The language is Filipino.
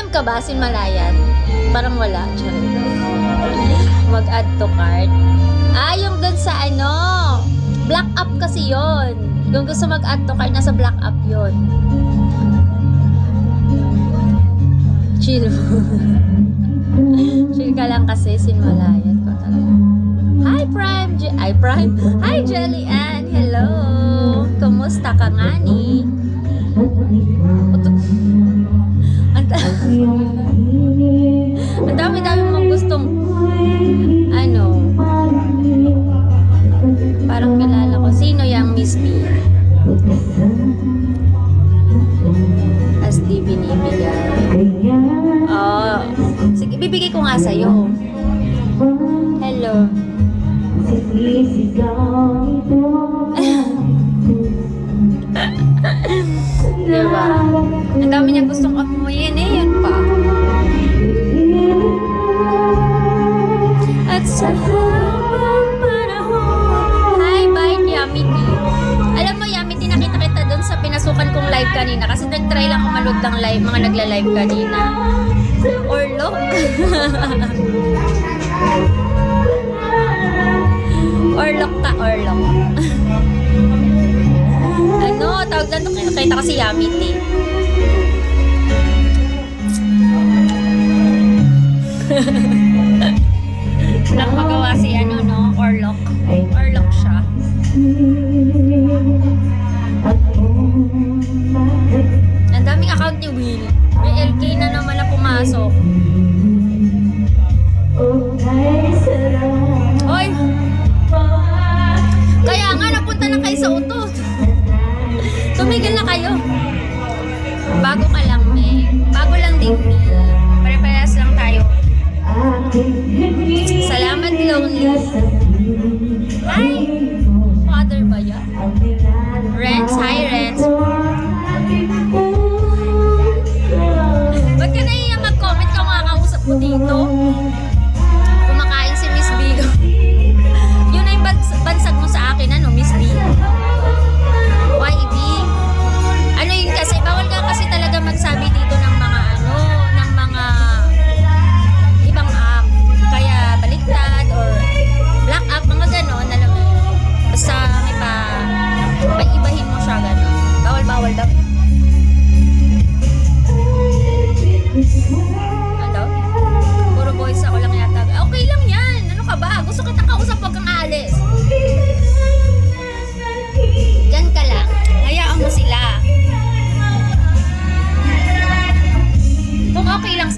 Nag-prime ka ba, Sinmalayan? Parang wala. Mag-add to cart. Yung dun sa ano, black up kasi yon. Kung gusto mag-add to cart, nasa black up yon. Chill. Chill ka lang kasi, Sinmalayan ko talaga. Hi, Prime! Prime! Hi, Jelly Ann! Hello! Kumusta ka nga ni? Ang dami-dami mong gustong parang kilala ko. Sino yung Miss B? As di binibigay. Sige, bibigay ko nga sa'yo. Hello. Diba? Ang dami niya gustong amuyin yun pa. At sa habang panahon. Hi, bye, Yamity. Alam mo, Yamity, nakita kita doon sa pinasukan kong live kanina kasi nag-try lang umalog ng live, mga nagla-live kanina. Orlok. Orlok ka, Orlok. Tawag na ito, kita kasi Yamity. Walang magawa si Orlok. Orlok siya. Ang daming account ni Will. May LK na naman na pumasok. Hoy! Kaya nga, napunta na kayo sa utot. Tumigil na kayo. Bago ka lang, bago lang din, pare-parehas lang tayo. Salamat, Lonely. Hi! Father ba yan? Renz, hi, Renz. Ba't ka naiya mag-comment ka makakausap ko dito? Kumakain si Miss B. Yun na yung bansag mo sa akin, Miss B. YB. Ano yun kasi, bawal ka kasi talaga magsabi dito ng mga ng mga ibang app. Kaya baliktad or black app, mga ganon, alam mo. Basta may ibahin mo siya ganon. Bawal daw. Ano? Puro voice ako lang yata. Okay lang yan. Ano ka ba? Gusto kitang kausap, wag kang aalis. Diyan ka lang. Hayaan mo sila. Kung okay lang